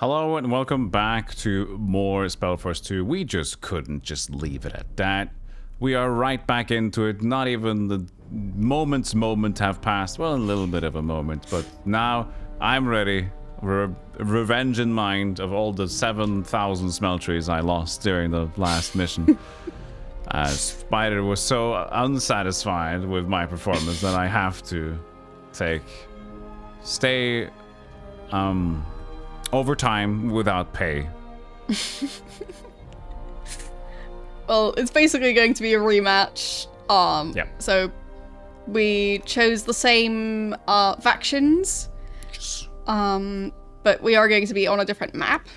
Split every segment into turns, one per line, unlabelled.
Hello and welcome back to more Spellforce 2. We just couldn't just leave it at that. We are right back into it. Not even the moment have passed. Well, a little bit of a moment, but now I'm ready. Revenge in mind of all the 7,000 smelteries I lost during the last mission. Spider was so unsatisfied with my performance that I have to stay overtime without pay.
Well, it's basically going to be a rematch.
Yep.
So we chose the same factions. But we are going to be on a different map.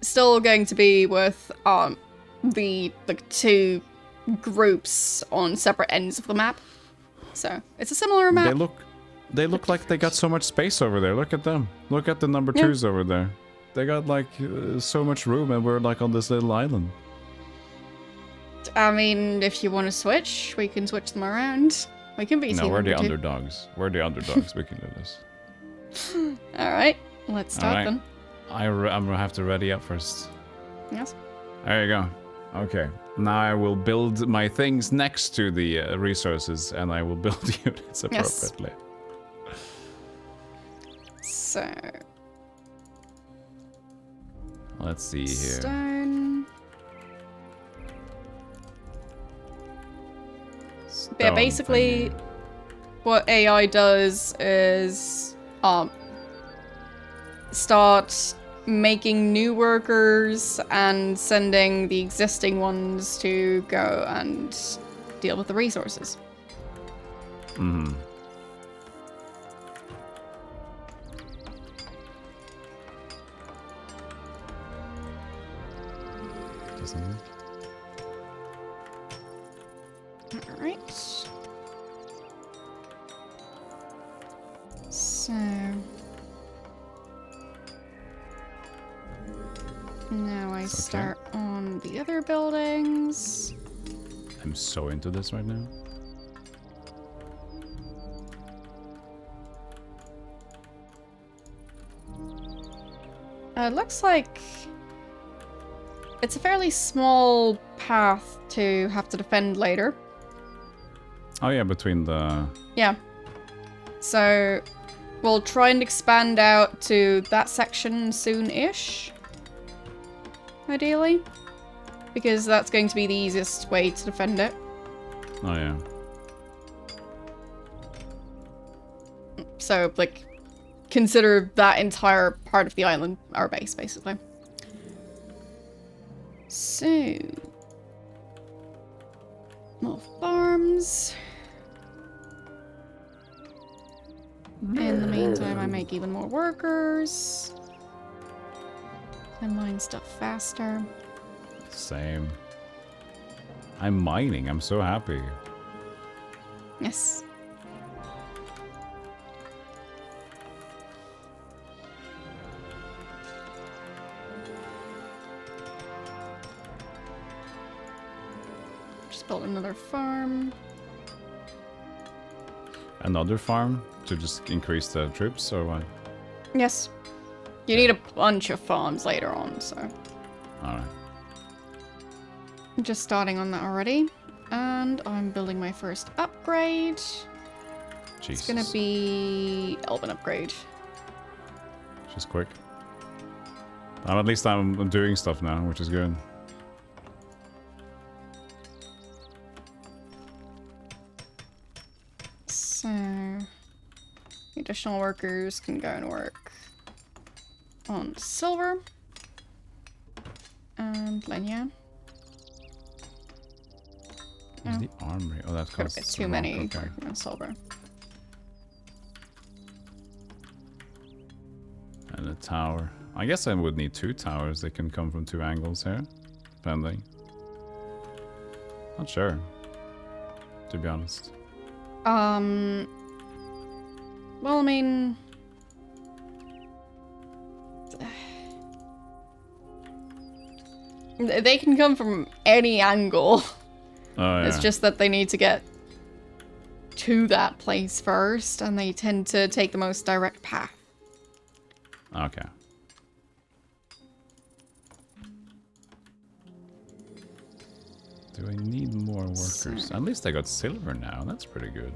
Still going to be with the two groups on separate ends of the map. So it's a similar map.
They look like they got so much space over there. Look at them. Look at the number twos over there. They got like so much room, and we're like on this little island.
I mean, if you want to switch, we can switch them around. We can be
No, we're the underdogs. We're the underdogs. We can do this.
All right, let's start then.
I'm gonna have to ready up first.
Yes.
There you go. Okay. Now I will build my things next to the resources, and I will build units appropriately.
Yes. So,
let's see here.
Stone. Yeah, basically, what AI does is start making new workers and sending the existing ones to go and deal with the resources.
Mm-hmm.
Alright. So now I start on the other buildings.
I'm so into this right now.
It looks like it's a fairly small path to have to defend later.
Oh yeah, between the...
Yeah. So we'll try and expand out to that section soon-ish. Ideally. Because that's going to be the easiest way to defend it.
Oh yeah.
So, like, consider that entire part of the island our base, basically. So... more farms. In the meantime, I make even more workers. I mine stuff faster.
Same. I'm mining. I'm so happy.
Yes. Just build another farm.
Another farm to just increase the troops, or what?
Yes. You need a bunch of farms later on, so.
Alright.
Just starting on that already. And I'm building my first upgrade.
Jesus.
It's gonna be Elven upgrade.
Just quick. At least I'm doing stuff now, which is good.
So, additional workers can go and work on silver and Lenya.
Oh. The armory. Oh, that costs
It's too many
okay.
working on silver.
And a tower. I guess I would need 2 towers. They can come from 2 angles here, depending. Not sure, to be honest.
Well, I mean... they can come from any angle.
Oh, yeah.
It's just that they need to get to that place first, and they tend to take the most direct path.
Okay. Do I need more workers? At least I got silver now. That's pretty good.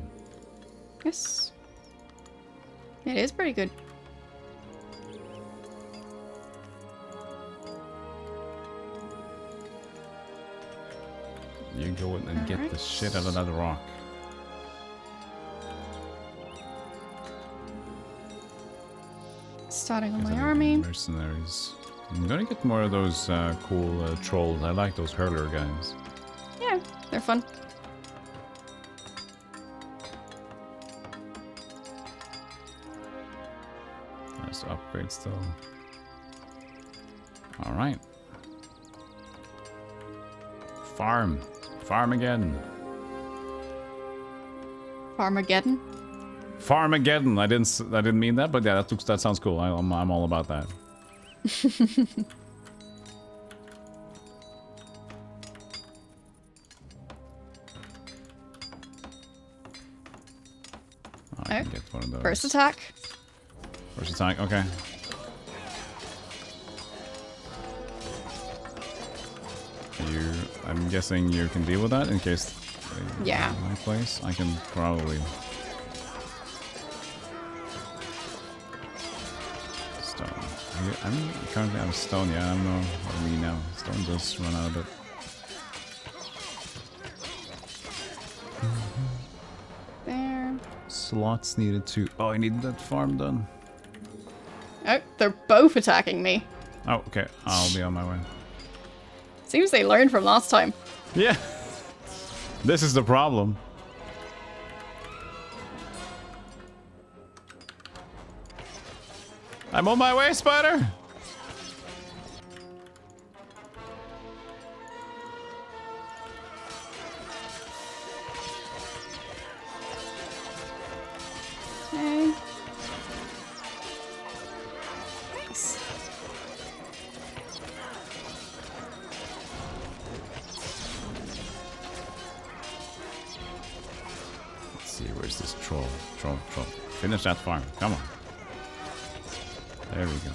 Yes. It is pretty good.
You go in and get the shit out of that rock.
Starting on my army.
Mercenaries. I'm gonna get more of those cool trolls. I like those hurler guys.
Yeah, they're fun.
Nice upgrade still. Alright. Farm. Farm again.
Farmageddon.
Farmageddon. I didn't mean that, but yeah, that sounds cool. I'm all about that. I can get one of those.
First attack.
First attack, okay. I'm guessing you can deal with that in case
Yeah.
my place. I can probably stone. I'm currently out of stone, yeah, I don't know what I mean now. Stone does run out a bit.
There.
Slots needed to. Oh, I need that farm done.
Oh, they're both attacking me.
Oh, okay. I'll be on my way.
Seems they learned from last time.
Yeah. This is the problem. I'm on my way, spider.
Okay. Nice.
Let's see, where's this troll? Troll. Finish that farm. Come on. There we go.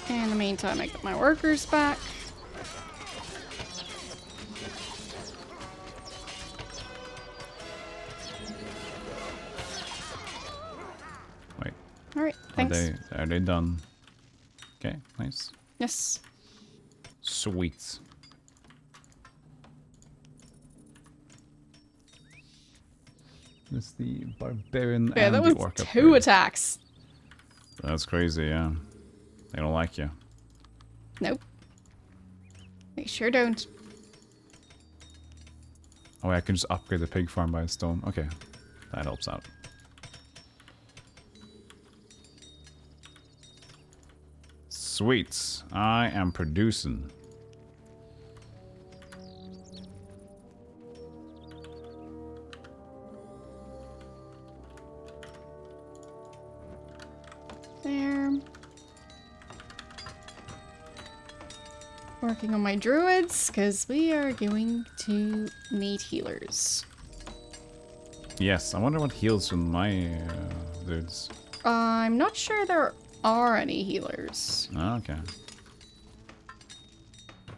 In the meantime, I get my workers back.
Wait.
Alright, thanks.
Are they done? Okay, nice.
Yes.
Sweet. It's the barbarian
Yeah,
and
that
the
was
orc
2
upgrade.
attacks.
That's crazy, yeah. They don't like you.
Nope. They sure don't.
Oh, I can just upgrade the pig farm by a stone. Okay, that helps out. Sweet. I am producing.
There. Working on my druids, because we are going to need healers.
Yes, I wonder what heals from my dudes.
I'm not sure there are any healers.
Oh, okay.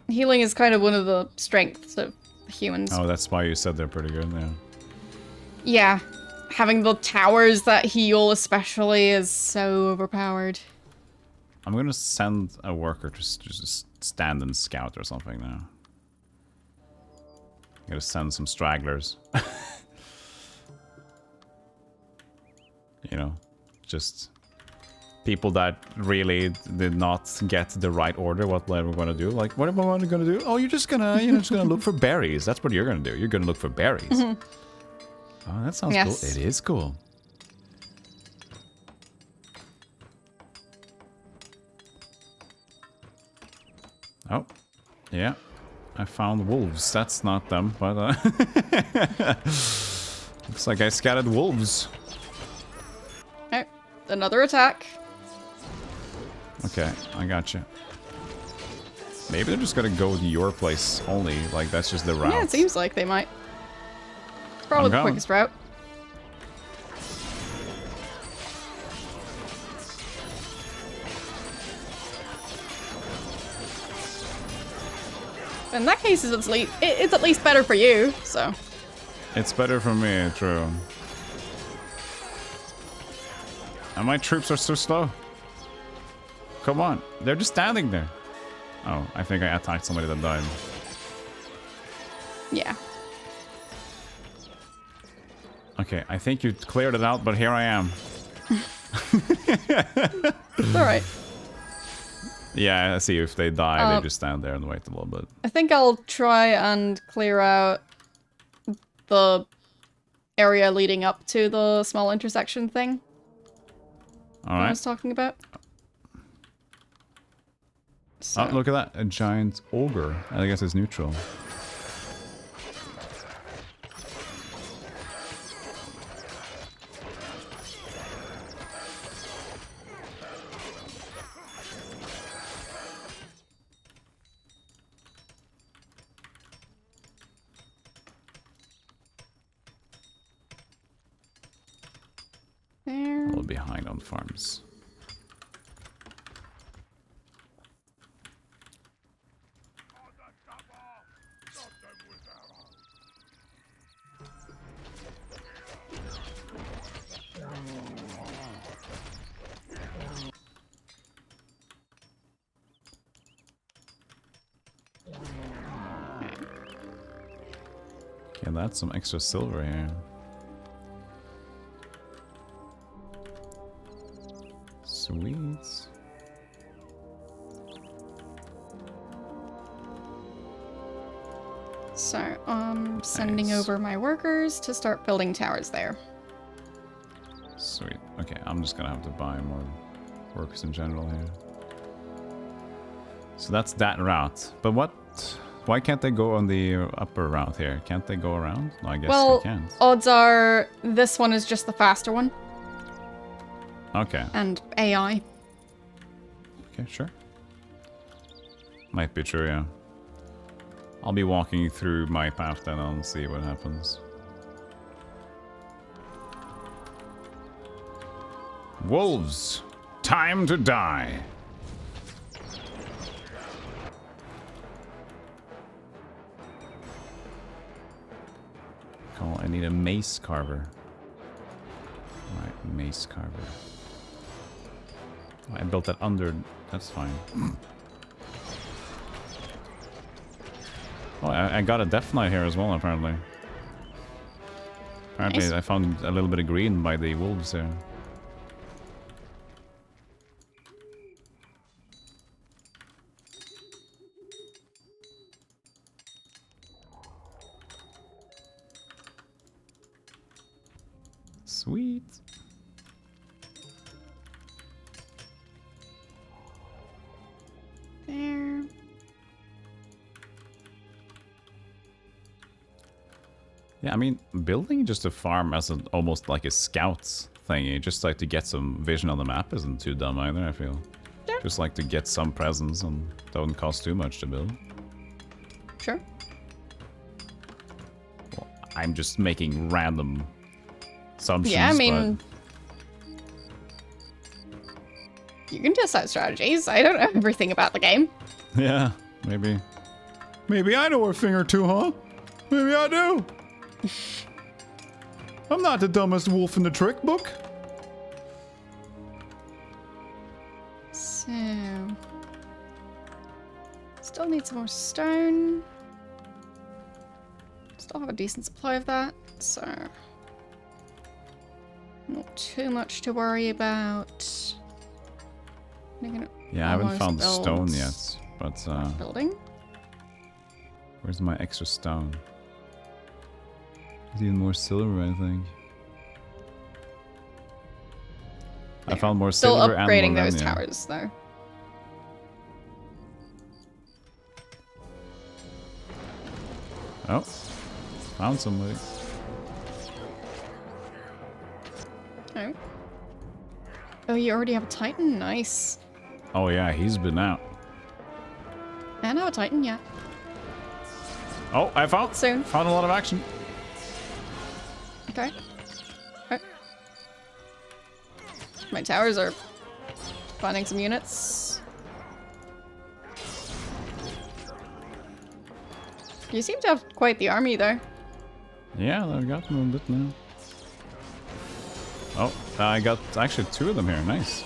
Healing is kind of one of the strengths of humans.
Oh, that's why you said they're pretty good, yeah.
Yeah. Having the towers that heal especially is so overpowered.
I'm gonna send a worker to just stand and scout or something now. I'm gonna send some stragglers. You know, just people that really did not get the right order, what we're gonna do. Like, what am I gonna do? Oh, you're just gonna, just gonna look for berries. That's what you're gonna do. You're gonna look for berries.
Mm-hmm.
Oh, that sounds
Yes.
cool. It is cool. Oh, yeah. I found wolves. That's not them, but looks like I scattered wolves.
Oh, another attack.
Okay, I gotcha. Maybe they're just gonna go to your place only. Like, that's just the route.
Yeah, it seems like they might. It's probably the
going.
quickest route. In that case, it's at least better for you, so.
It's better for me, true. And my troops are so slow. Come on, they're just standing there. Oh, I think I attacked somebody that died.
Yeah.
Okay, I think you cleared it out, but here I am.
It's alright.
Yeah, I see if they die, they just stand there and wait a little bit.
I think I'll try and clear out the area leading up to the small intersection thing.
Alright.
I was talking about. So.
Oh, look at that. A giant ogre. I guess it's neutral.
There.
A little behind on farms. Okay, that's some extra silver here. Sweet.
So, sending over my workers to start building towers there.
Sweet. Okay, I'm just gonna have to buy more workers in general here. So that's that route. But what? Why can't they go on the upper route here? Can't they go around? No, I guess they can't.
Odds are this one is just the faster one.
Okay.
And AI.
Okay, sure. Might be true, yeah. I'll be walking through my path then and see what happens. Wolves! Time to die! Oh, I need a mace carver. Right, mace carver. Oh, I built that under... That's fine. Oh, I got a Death Knight here as well, apparently. Apparently,
Nice.
I found a little bit of green by the wolves here. Sweet.
There.
Yeah, I mean, building just a farm as almost like a scouts thingy, just like to get some vision on the map isn't too dumb either, I feel.
Yeah.
Just like to get some presence and don't cost too much to build.
Sure.
Well, I'm just making random assumptions,
Yeah, I mean... You can test out strategies. I don't know everything about the game.
but... Yeah, maybe. Maybe I know a thing or two, huh? Maybe I do. I'm not the dumbest wolf in the trick book.
So... Still need some more stone. Still have a decent supply of that, so... Not too much to worry about.
Yeah, I haven't found the stone yet, but
Building?
where's my extra stone? There's even more silver, I think. I found more
Still
silver and more
upgrading those
lemon.
towers, though.
Oh, found somebody.
Oh. Oh, you already have a Titan? Nice.
Oh yeah, he's been out.
I don't have a Titan yet.
Oh, I found
Soon.
a lot of action.
Okay. Okay. My towers are finding some units. You seem to have quite the army there.
Yeah, I got them a bit now. Oh, I got actually 2 of them here. Nice.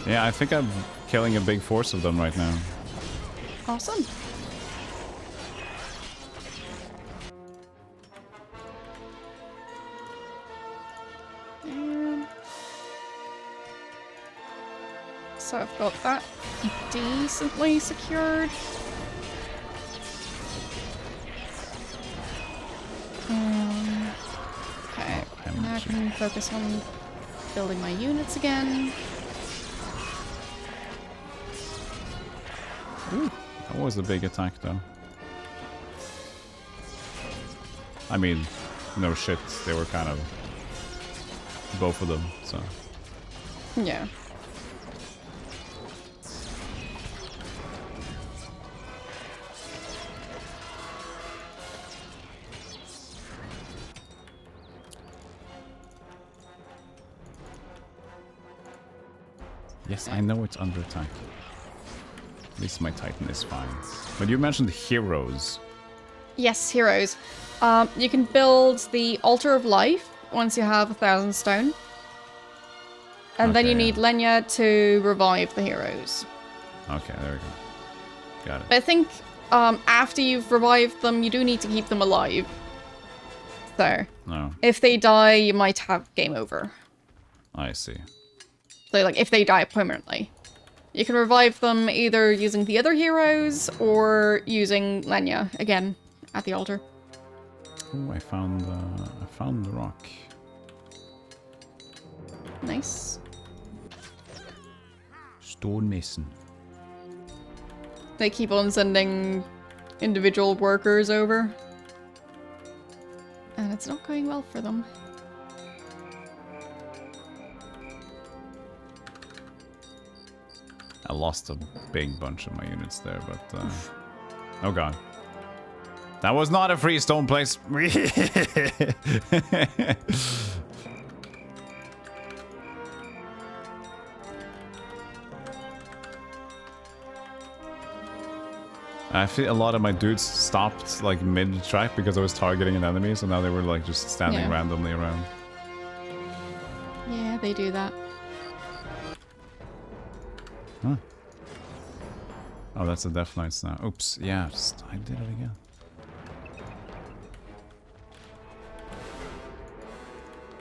Yeah, I think I'm killing a big force of them right now.
Awesome. So I've got that decently secured. Okay, now I can focus on building my units again.
Ooh, that was a big attack though. I mean, no shit, they were kind of both of them, so.
Yeah.
Yes, I know it's under attack. At least my Titan is fine. But you mentioned heroes.
Yes, heroes. You can build the Altar of Life once you have 1,000 stone. And then you need Lenya to revive the heroes.
Okay, there we go. Got it.
But I think after you've revived them, you do need to keep them alive. So, if they die, you might have game over.
I see.
So, like, if they die permanently. You can revive them either using the other heroes or using Lenya again at the altar.
Oh, I found the rock.
Nice.
Stonemason.
They keep on sending individual workers over. And it's not going well for them.
I lost a big bunch of my units there, but... oh god. That was not a free stone place! I feel a lot of my dudes stopped like mid-track because I was targeting an enemy, so now they were like just standing randomly around.
Yeah, they do that.
Huh. Oh, that's the Death Knights now. Oops, yeah, I did it again.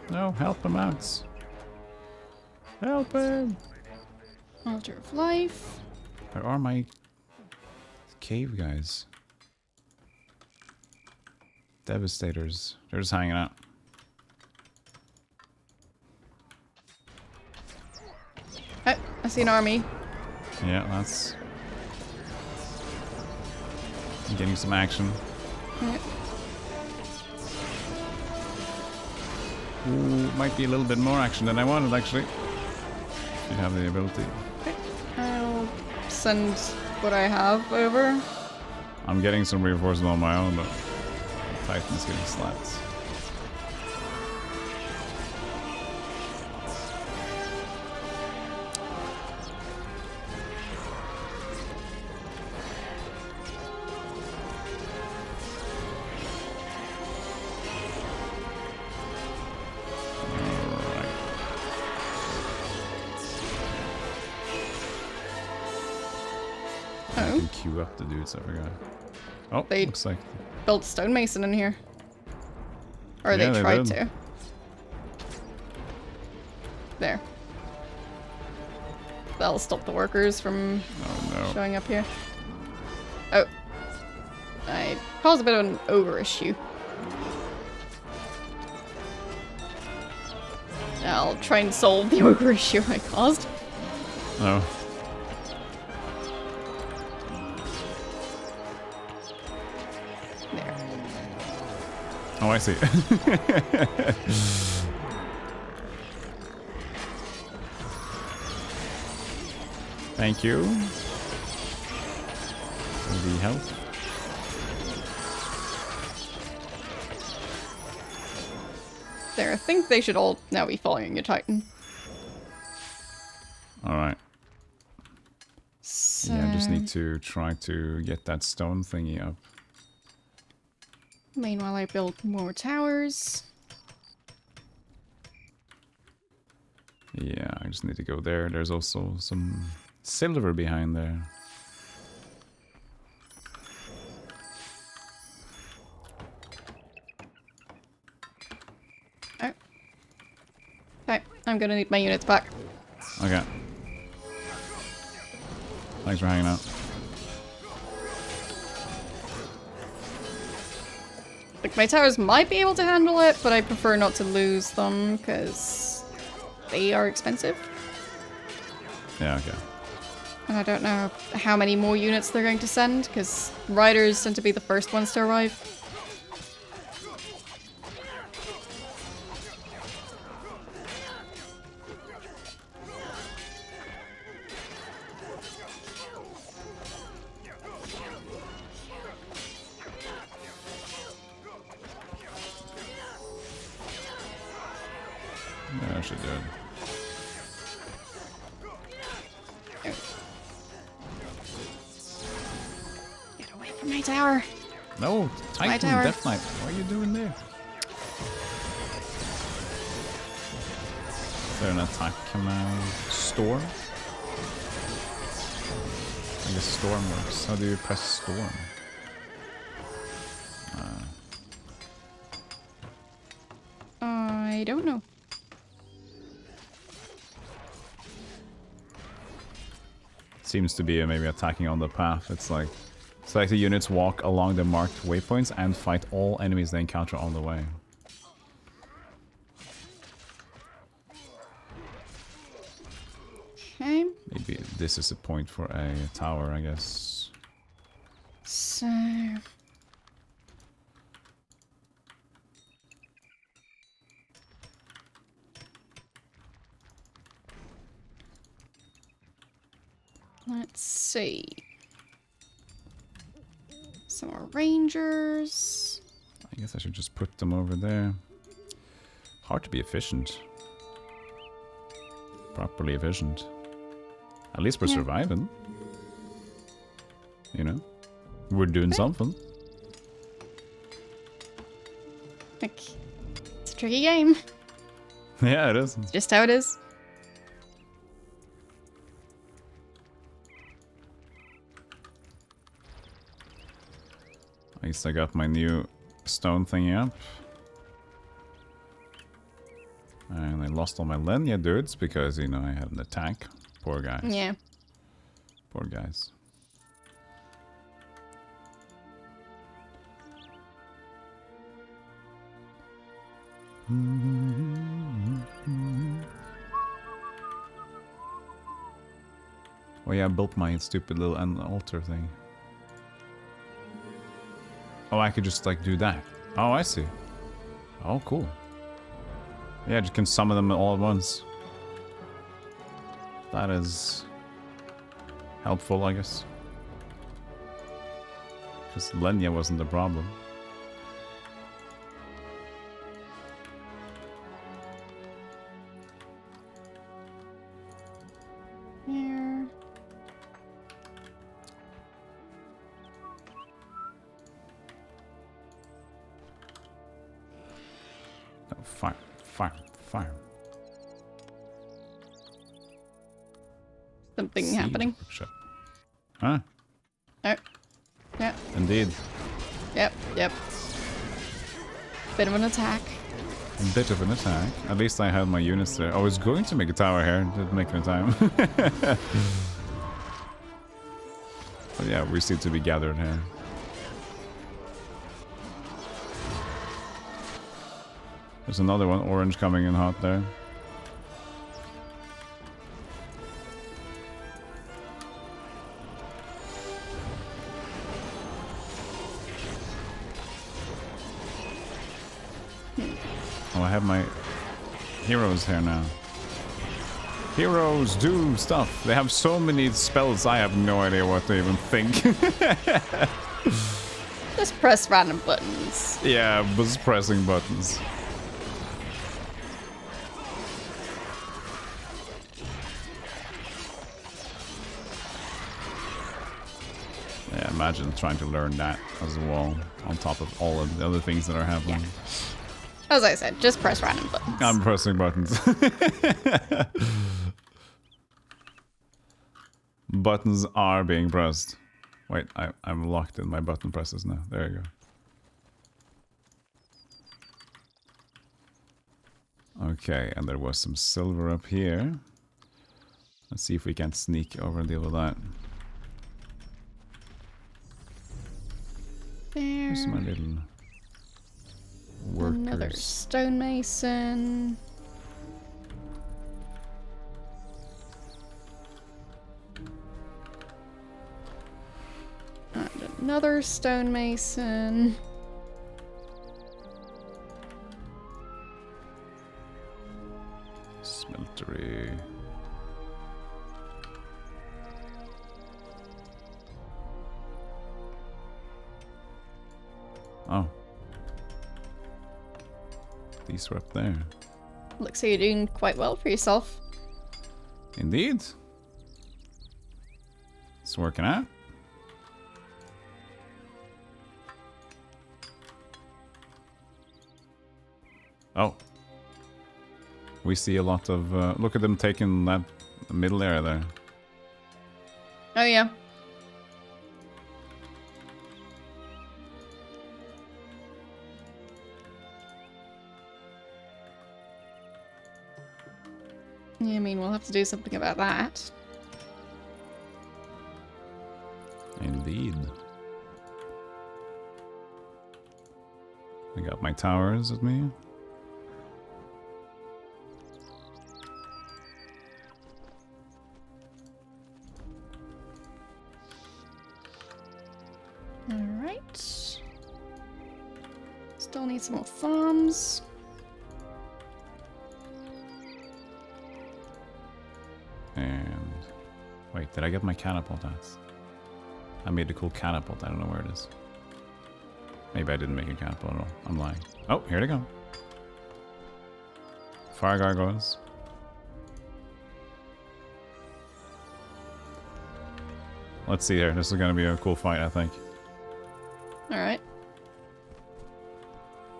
No, help him out. Help him!
Altar of Life.
Where are my cave guys? Devastators. They're just hanging out.
Oh, I see an army.
Yeah, that's... getting some action.
Yep.
Ooh, might be a little bit more action than I wanted, actually. If you have the ability.
Okay. I'll send what I have over.
I'm getting some reinforcement on my own, but Titan's getting slapped. Queue up the dudes, I forgot. Oh,
they
looks like...
built stonemason in here. Or
yeah,
they tried to. There. That'll stop the workers from showing up here. Oh. I caused a bit of an ogre issue. I'll try and solve the ogre issue I caused.
Oh. Oh, I see. Thank you for the help.
There, I think they should all now be following your Titan.
Alright.
So,
Yeah, I just need to try to get that stone thingy up.
meanwhile, I build more towers.
Yeah, I just need to go there. There's also some silver behind there.
Oh. Okay, I'm gonna need my units back.
Okay. Thanks for hanging out.
Like, my towers might be able to handle it, but I prefer not to lose them, because they are expensive.
Yeah, okay.
And I don't know how many more units they're going to send, because riders tend to be the first ones to arrive.
Yeah, I should do it.
Get away from my tower.
No, Titan
tower.
Death Knight. What are you doing there? Is there an attack command? Storm? I guess storm works. How do you press storm?
I don't know.
Seems to be maybe attacking on the path. It's like the units walk along the marked waypoints and fight all enemies they encounter on the way.
Okay.
Maybe this is a point for a tower, I guess.
So... let's see. Some more rangers.
I guess I should just put them over there. Hard to be efficient. Properly efficient. At least we're surviving. You know? We're doing something.
Like, it's a tricky game.
Yeah, it is.
It's just how it is.
At least I got my new stone thingy up. And I lost all my Lenya dudes because, you know, I had an attack. Poor guys.
Yeah.
Poor guys. Oh yeah, I built my stupid little altar thing. Oh, I could just like do that. Oh, I see. Oh, cool. Yeah, you can summon them all at once. That is helpful, I guess. Because Lenya wasn't the problem.
Here.
No, fire, fire, fire.
Something
Seed
happening.
workshop. Huh?
Oh. Yeah.
Indeed.
Yep. Yep. Bit of an attack.
A bit of an attack. At least I had my units there. I was going to make a tower here. Didn't make any time. But yeah, we seem to be gathered here. There's another one, orange, coming in hot there. Oh, I have my heroes here now. Heroes do stuff. They have so many spells, I have no idea what to even think.
Just press random buttons.
Yeah, just pressing buttons. Imagine trying to learn that as well, on top of all of the other things that are happening.
Yeah. As I said, just press random buttons.
I'm pressing buttons. Buttons are being pressed. Wait, I'm locked in my button presses now. There you go. Okay, and there was some silver up here. Let's see if we can sneak over and deal with that.
There.
Here's my little workers.
Another stonemason. And another stonemason.
Smeltery. Oh. These were up there.
Looks like you're doing quite well for yourself.
Indeed. It's working out. Oh. We see a lot of... look at them taking that middle area there.
Oh yeah. Yeah, I mean, we'll have to do something about that.
Indeed. I got my towers with me.
Alright. Still need some more farms.
And... wait, did I get my catapult out? I made a cool catapult. I don't know where it is. Maybe I didn't make a catapult at all. I'm lying. Oh, here they go. Fire gargoyles. Let's see here. This is going to be a cool fight, I think.
Alright.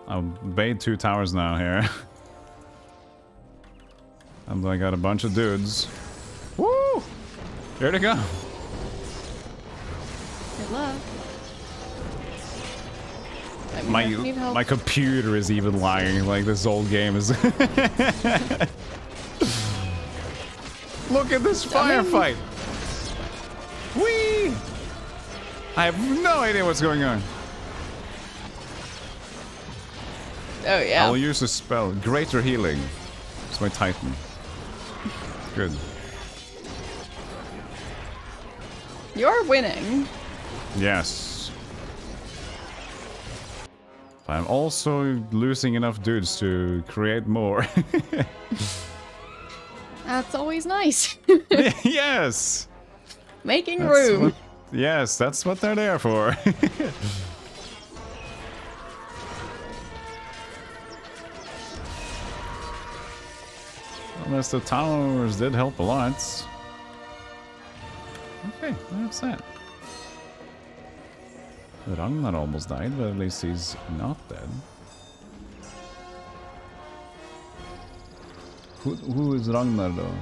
I've made 2 towers now here. And I got a bunch of dudes. Woo! Here they go.
Good luck. I mean, if you need help.
My computer is even lying. Like, this old game is... Look at this firefight! Whee! I have no idea what's going on.
Oh yeah.
I'll use a spell. Greater healing. It's my Titan. Good.
You're winning.
Yes. But I'm also losing enough dudes to create more.
That's always nice.
Yes!
Making
That's
room.
what- yes, that's what they're there for. Unless the towers did help a lot. Okay, that's that. Ragnar almost died, but at least he's not dead. Who is Ragnar though?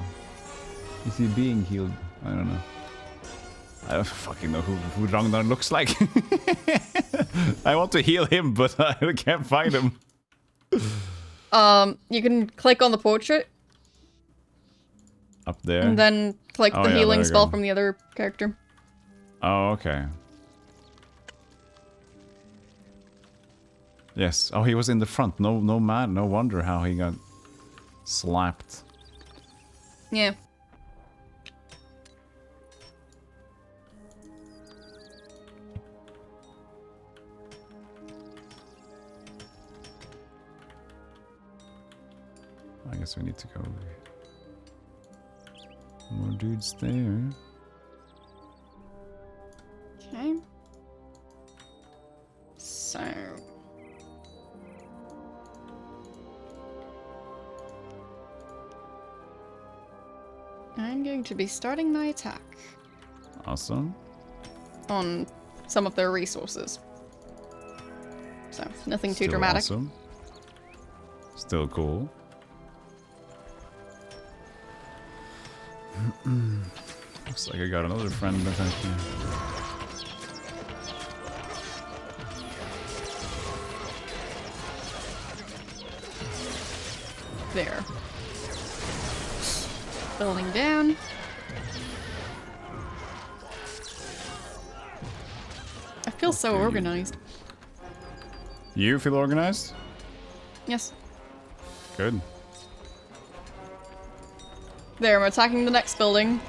Is he being healed? I don't know. I don't fucking know who Ragnar looks like. I want to heal him, but I can't find him.
You can click on the portrait
Up there?
and then click
Oh,
the
yeah,
healing
there you
spell
go.
from the other character.
Oh, okay. Yes. Oh, he was in the front. No man. No wonder how he got slapped.
Yeah.
I guess we need to go. More dudes there.
Okay. So. I'm going to be starting my attack
Awesome.
on some of their resources. So, nothing too
Still
dramatic.
Awesome. Still cool. Looks like I got another friend attacking.
There. Building down. I feel so
Okay.
organized.
You feel organized?
Yes.
Good.
There, I'm attacking the next building.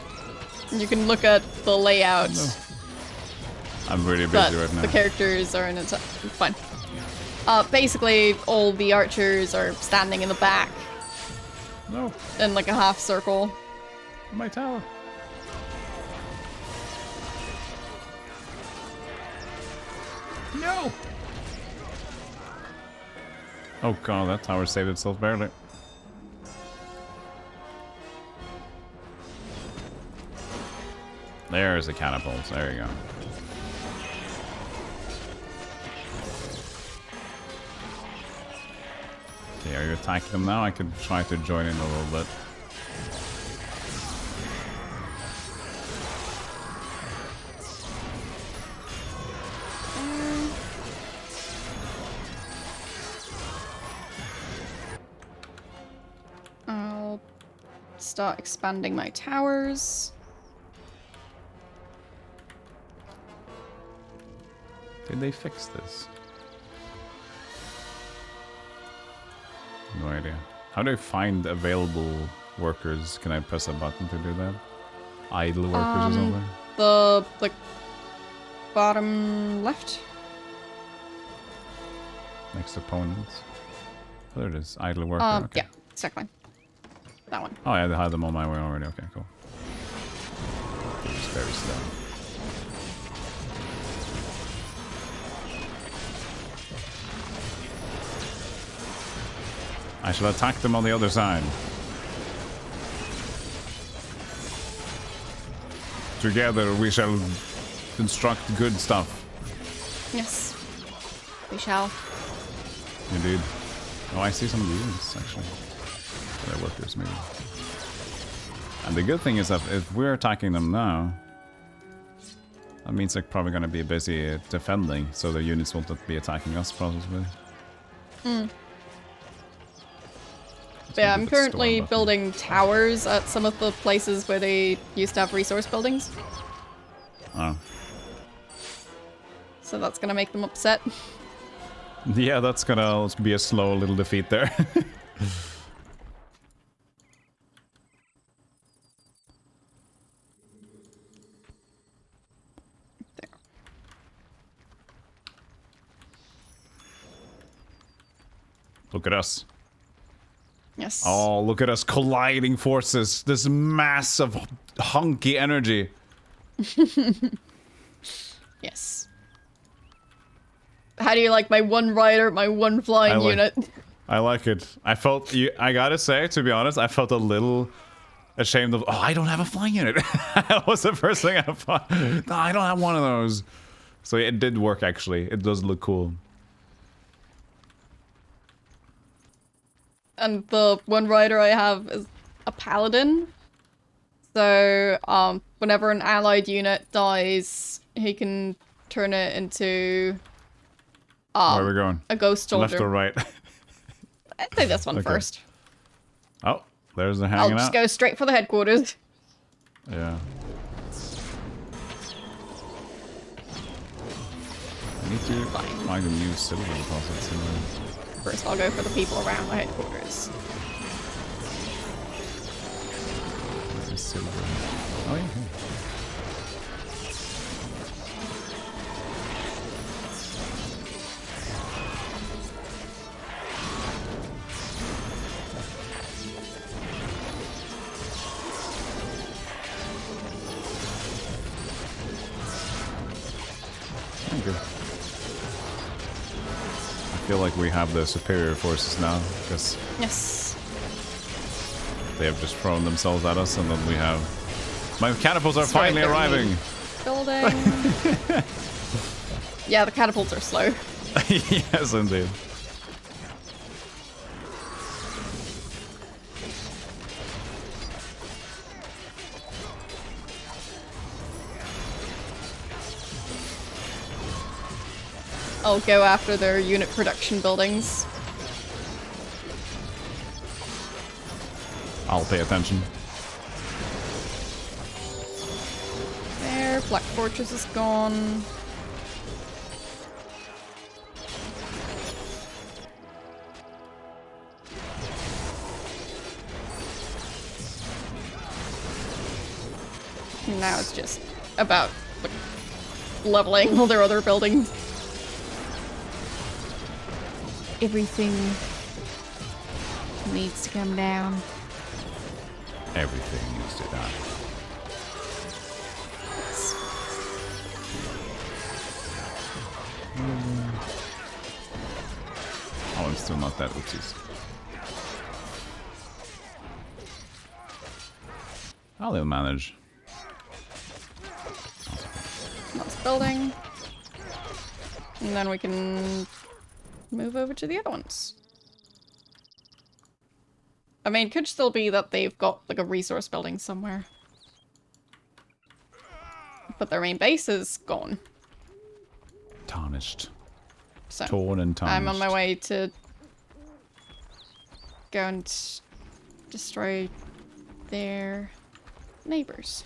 You can look at the layout.
No. I'm really
But
busy right now.
the characters are in a fine. Basically, all the archers are standing in the back
No,
in like a half circle.
my tower. No. Oh god, that tower saved itself barely. There's the catapults. There you go. Okay, are you attacking them now? I could try to join in a little bit.
I'll start expanding my towers.
Did they fix this? No idea. How do I find available workers? Can I press a button to do that? Idle workers or something?
The like bottom left.
Next opponents. Oh, there it is. Idle worker. Okay.
Yeah, exactly. That one.
Oh, yeah, I had them on my way already. Okay, cool. It's very slow. I shall attack them on the other side. Together we shall construct good stuff.
Yes. We shall.
Indeed. Oh, I see some units, actually. They're workers, maybe. And the good thing is that if we're attacking them now, that means they're probably going to be busy defending, so the units won't be attacking us, possibly.
Yeah, I'm currently building towers at some of the places where they used to have resource buildings.
Oh.
So that's gonna make them upset.
Yeah, that's gonna be a slow little defeat there.
There.
Look at us.
Yes.
Oh, look at us colliding forces. This massive hunky energy.
Yes. How do you like my one rider, my one flying unit?
I like it. I felt, I gotta say, to be honest, I felt a little ashamed of, oh, I don't have a flying unit. That was the first thing I thought. No, I don't have one of those. So it did work, actually. It does look cool.
And the one rider I have is a paladin. So, whenever an allied unit dies, he can turn it into
Where are we going?
a ghost soldier.
Left or right?
I'd say this one
Okay.
first.
Oh, there's the
I'll
hanging
just
out.
go straight for the headquarters.
Yeah. I need to find a new silver deposit somewhere.
First, I'll go for the people around the headquarters.
Where's the silver? Oh, yeah. Here. Thank you. I feel like we have the superior forces now, because
Yes.
they have just thrown themselves at us, and then we have... My catapults are
That's right,
finally
they're
arriving!
Building. Yeah, the catapults are slow.
Yes, indeed.
I'll go after their unit production buildings.
I'll pay attention.
There, Black Fortress is gone. Now it's just about like, leveling all their other buildings. Everything needs to come down.
Everything needs to die. Oh, I'm still not that. Oopsies. Oh, they'll manage.
Last building. And then we can move over to the other ones. I mean, it could still be that they've got like a resource building somewhere. But their main base is gone.
Tarnished.
So
Torn and tarnished.
I'm on my way to go and destroy their neighbors.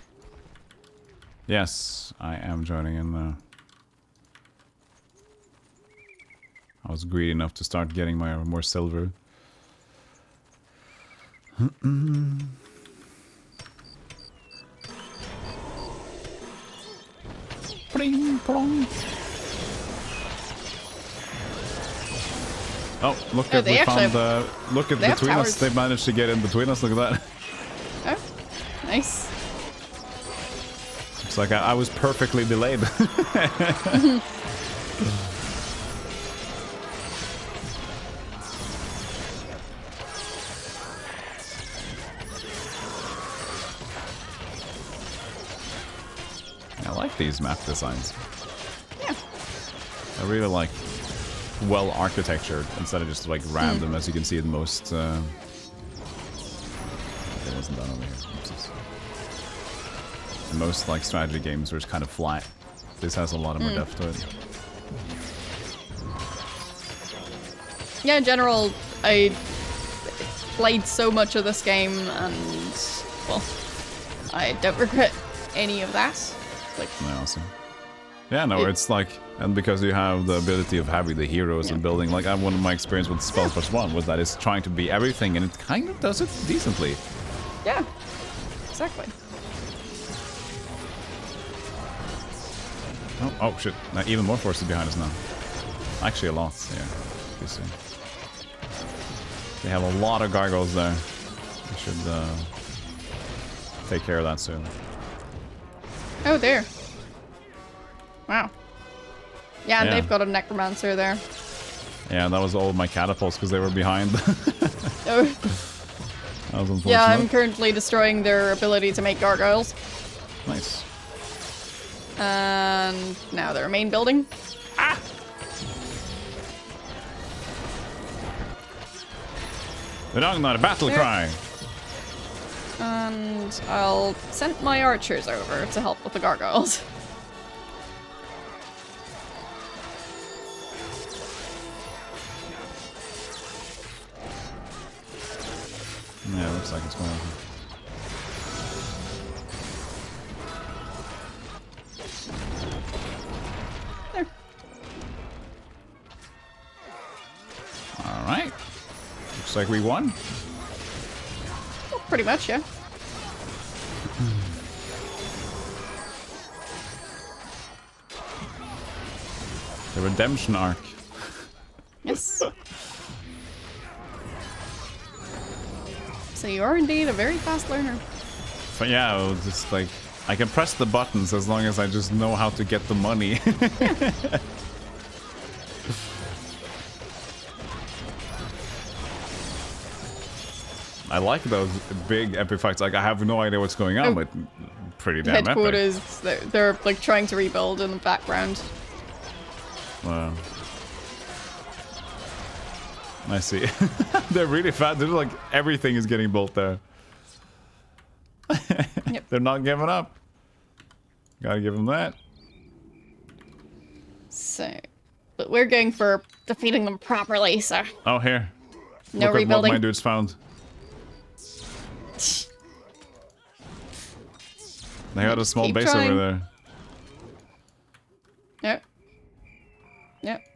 Yes, I am joining in there. I was greedy enough to start getting my more silver. Pling plong. Oh, look at
they
we
actually
found look at
they have
between us.
towers.
They managed to get in between us. Look at that.
Oh, nice.
It's like I was perfectly delayed. I like these map designs.
Yeah.
I really like well architectured instead of just like random, as you can see in most. It wasn't done over here. Oopsies. In most like strategy games where it's kind of flat. This has a lot more depth to it.
Yeah, in general, I played so much of this game and, well, I don't regret any of that. Like,
Yeah, awesome. Yeah, no, it's like, and because you have the ability of having the heroes and building, like one of my experience with Spellforce 1 was that it's trying to be everything and it kind of does it decently.
yeah, exactly.
Oh shit, now even more forces behind us now. Actually a lot, yeah. You see. They have a lot of gargoyles there. We should take care of that soon.
Oh, there. Wow. Yeah, and
Yeah.
they've got a necromancer there.
Yeah, that was all my catapults because they were behind.
Oh.
That was unfortunate.
Yeah, I'm currently destroying their ability to make gargoyles.
Nice.
And now their main building. Ah!
The Dognar battle
There.
cry.
And I'll send my archers over to help with the gargoyles.
Yeah, looks like it's going on.
There.
Alright. Looks like we won.
Well, pretty much, yeah.
The redemption arc.
Yes. So you are indeed a very fast learner.
But yeah, I'll just like, I can press the buttons as long as I just know how to get the money. I like those big epic fights. Like, I have no idea what's going on, but pretty damn epic.
Headquarters, they're like trying to rebuild in the background.
Wow. I see. They're really fat. They're like everything is getting built there.
Yep.
They're not giving up. Gotta give them that.
So, but we're going for defeating them properly, so.
Oh, here.
No
Look at
rebuilding.
what my dude's found. They had a small
Keep
base
trying.
over there.
Yep. Yep.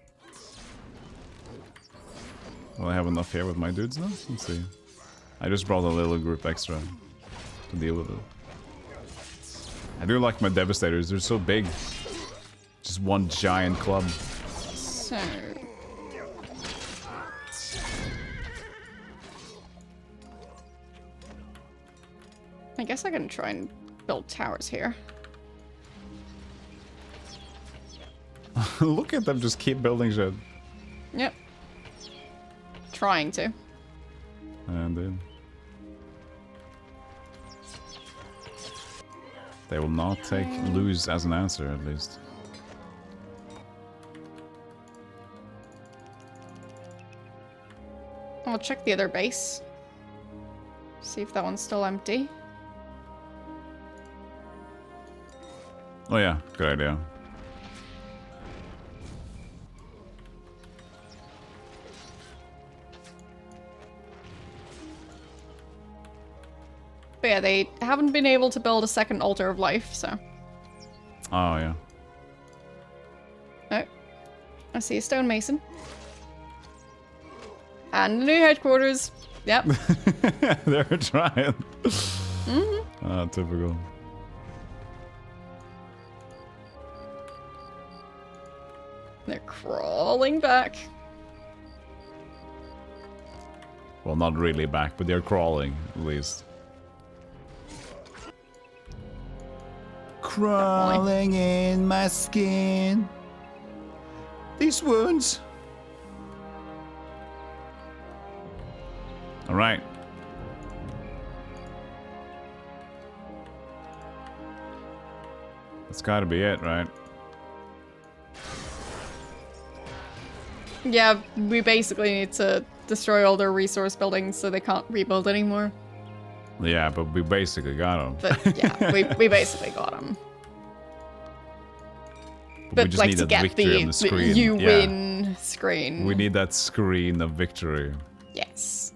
Will I have enough here with my dudes now? Let's see. I just brought a little group extra to deal with it. I do like my Devastators. They're so big. Just one giant club.
So. I guess I can try and build towers here.
Look at them just keep building shit.
Yep. Trying to.
And then they will not take lose as an answer, at least.
I'll check the other base. See if that one's still empty.
Oh yeah, good idea.
But yeah, they haven't been able to build a second altar of life, so.
Oh yeah.
Oh. I see a stonemason. And a new headquarters. Yep.
They're trying. Ah, typical.
They're crawling back.
Well, not really back, but they're crawling, at least. Crawling in my skin. These wounds. All right. That's got to be it, right?
Yeah, we basically need to destroy all their resource buildings so they can't rebuild anymore.
Yeah, but we basically got them.
But yeah, we basically got them.
But we just
like
need
to
that
get
victory on the screen.
you
Yeah.
win screen.
We need that screen of victory.
Yes.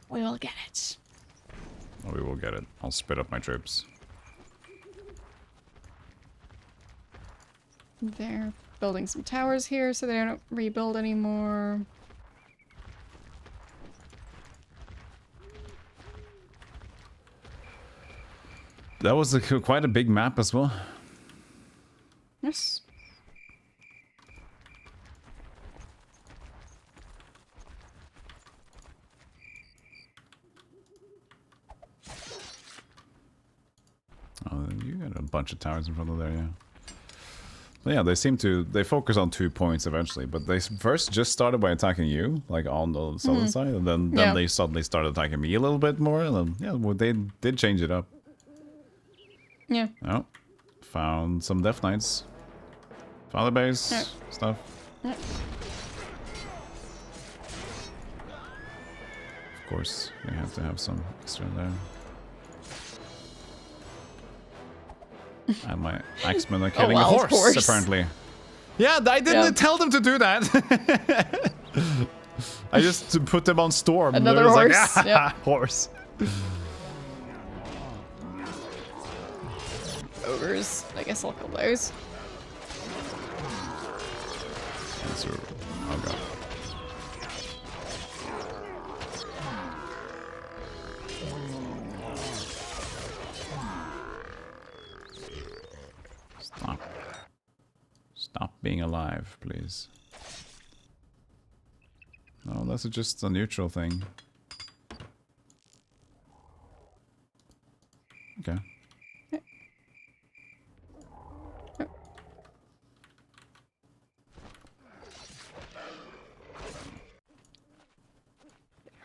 We will get it.
Oh, we will get it. I'll split up my troops.
They're building some towers here so they don't rebuild anymore.
That was quite a big map as well.
Yes.
Oh, you got a bunch of towers in front of there, yeah. But yeah, they seem to... They focus on 2 points eventually, but they first just started by attacking you, like on the southern side, and then they suddenly started attacking me a little bit more, and then, yeah, well, they did change it up.
Yeah.
Oh, found some Death Knights. Found the base, stuff.
Yep.
Of course, we have to have some extra there. And my axemen are killing a horse, apparently. Yeah, I didn't tell them to do that. I just put them on storm.
Another horse.
Like, ah, horse.
Ogres. I guess I'll kill those.
Oh god. Stop. Stop being alive, please. No, that's just a neutral thing. Okay.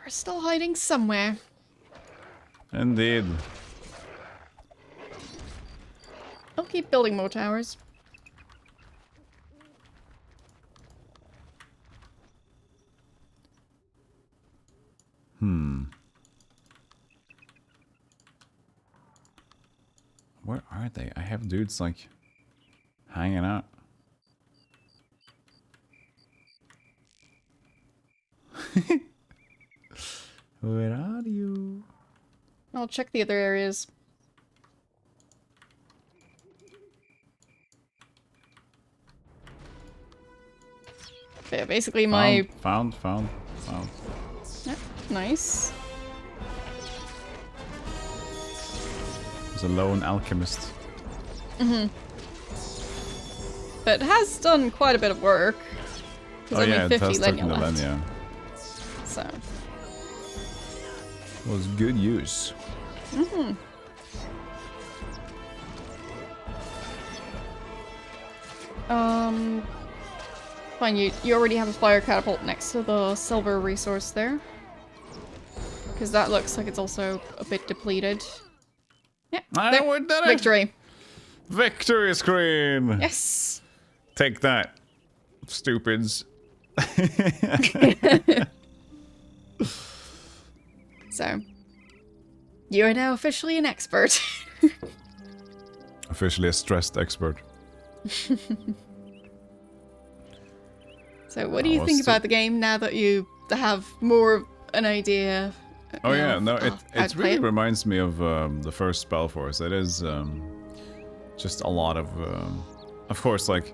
We're still hiding somewhere.
Indeed.
I'll keep building more towers.
Where are they? I have dudes like hanging out. Where are you?
I'll check the other areas. But yeah, basically my...
Found.
Yep, nice.
There's a lone alchemist.
Mm-hmm. But it has done quite a bit of work. There's only 50 linear left. So.
It was good use.
Mm-hmm. Fine, you already have a fire catapult next to the silver resource there. Because that looks like it's also a bit depleted. Yeah,
We did it!
Victory!
Victory screen!
Yes!
Take that, stupids.
So, you are now officially an expert.
Officially a stressed expert.
So, what do you think about the game now that you have more of an idea?
Oh yeah, no, it really reminds me of the first Spellforce. It is just a lot of course, like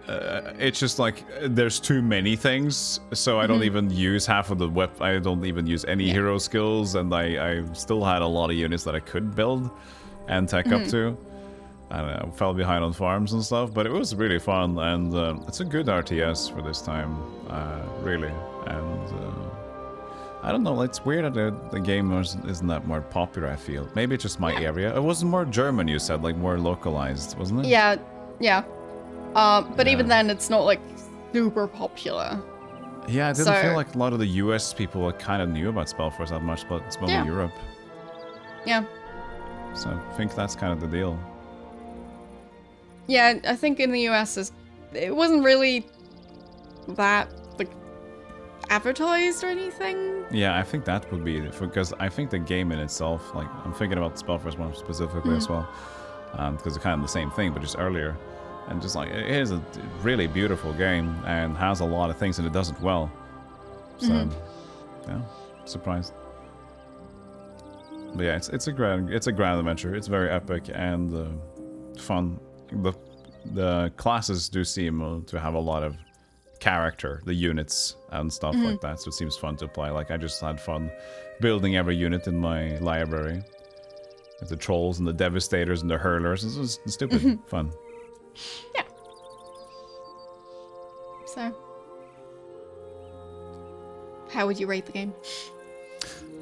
it's just like there's too many things, so I don't even use half of the I don't even use any hero skills, and I still had a lot of units that I could build and tech up to. I don't know, fell behind on farms and stuff, but it was really fun, and it's a good RTS for this time, really. And I don't know, it's weird that the game isn't that more popular, I feel. Maybe it's just my area. It was more German, you said, like more localized, wasn't it?
Yeah, yeah. But even then, it's not like super popular.
Yeah, it didn't feel like a lot of the US people kind of knew about Spellforce that much, but it's mostly Europe.
Yeah.
So I think that's kind of the deal.
Yeah, I think in the US, it wasn't really that, like, advertised or anything.
Yeah, I think that would be, because I think the game in itself, like, I'm thinking about the Spellforce one specifically as well, because it's kind of the same thing, but just earlier. And just like, it is a really beautiful game and has a lot of things, and it does it well. So, yeah, surprised. But yeah, it's a grand adventure. It's very epic and fun. The classes do seem to have a lot of character, the units and stuff like that, so it seems fun to play. Like, I just had fun building every unit in my library. The trolls and the devastators and the hurlers. This was stupid fun.
Yeah. So, how would you rate the game?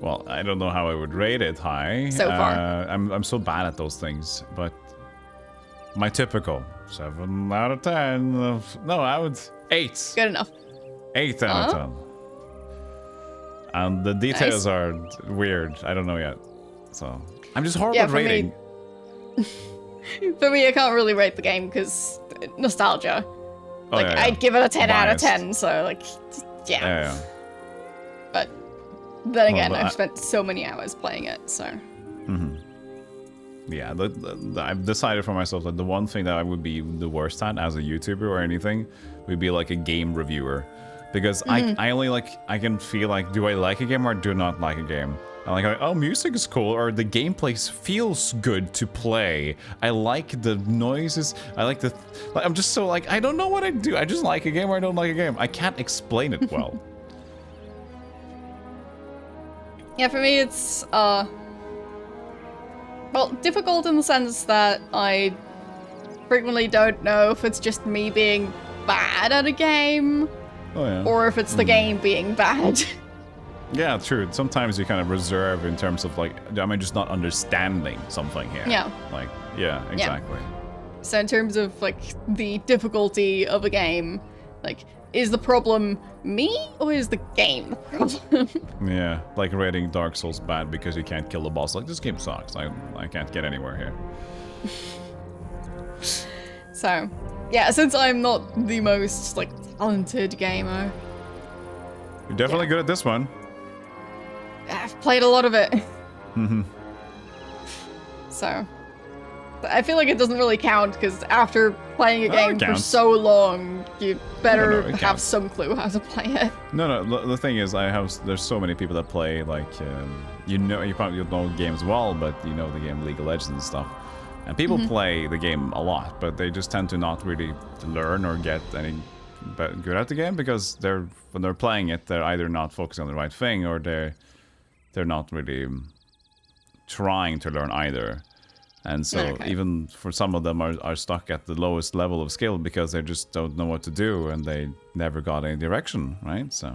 Well, I don't know how I would rate it high.
So far.
I'm so bad at those things, but my typical 7 out of 10. No, I would 8.
Good enough.
8 out of 10. And the details are weird. I don't know yet. So I'm just horrible at rating.
For me, I can't really rate the game because nostalgia. Like, I'd give it a 10 out of 10, so, like, yeah. But then again, I've spent so many hours playing it, so.
Yeah, I've decided for myself that the one thing that I would be the worst at as a YouTuber or anything would be like a game reviewer. Because I only I can feel like, do I like a game or do not like a game? I'm like, oh, music is cool, or the gameplay feels good to play. I like the noises. I like the... I'm just so like, I don't know what I do. I just like a game or I don't like a game. I can't explain it well.
Yeah, for me it's, well, difficult in the sense that I frequently don't know if it's just me being bad at a game, or if it's the game being bad.
Yeah, true. Sometimes you kind of reserve in terms of like, am I just not understanding something here?
Yeah.
Like, yeah, exactly.
Yeah. So in terms of like the difficulty of a game, like, is the problem me or is the game the problem?
Yeah, like rating Dark Souls bad because you can't kill the boss. Like, this game sucks. I can't get anywhere here.
So, yeah, since I'm not the most like talented gamer.
You're definitely good at this one.
played a lot of it.
Mm-hmm.
So, I feel like it doesn't really count because after playing a
Oh,
game
it
for
counts.
so long, you better
No, it
have
counts.
some clue how to play it.
No. The thing is, there's so many people that play like you probably don't know games well, but you know the game League of Legends and stuff. And people play the game a lot, but they just tend to not really learn or get any good at the game because when they're playing it, they're either not focusing on the right thing or they're not really trying to learn either. And so even for some of them are stuck at the lowest level of skill because they just don't know what to do and they never got any direction, right? So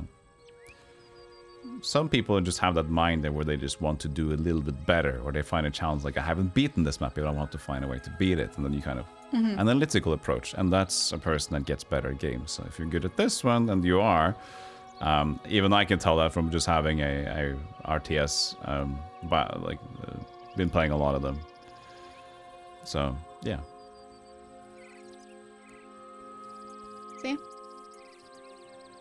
some people just have that mind there where they just want to do a little bit better, or they find a challenge like I haven't beaten this map yet, I want to find a way to beat it, and then you kind of an analytical approach, and that's a person that gets better at games. So if you're good at this one, and you are, even I can tell that from just having a RTS, been playing a lot of them. So yeah.
See?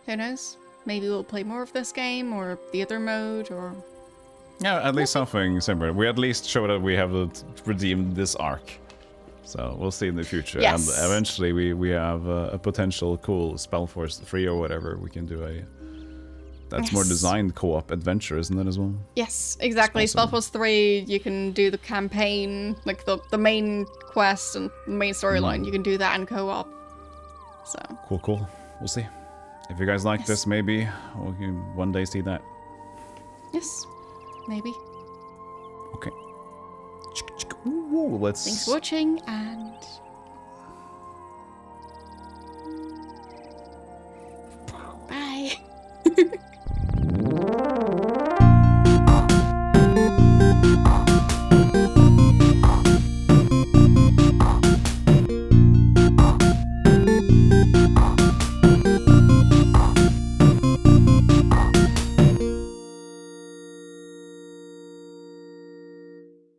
Who knows? Maybe we'll play more of this game or the other mode or...
Yeah, at least something similar. We at least show that we have redeemed this arc. So we'll see in the future.
Yes.
And eventually we have a potential cool Spellforce 3 or whatever. We can do that's more designed co-op adventure, isn't it, as well?
Yes, exactly. Spellforce 3, you can do the campaign, like the main quest and the main storyline. You can do that in co-op. So
Cool. We'll see. If you guys like this, maybe we can one day see that.
yes, maybe.
Okay. Let's...
Thanks for watching, and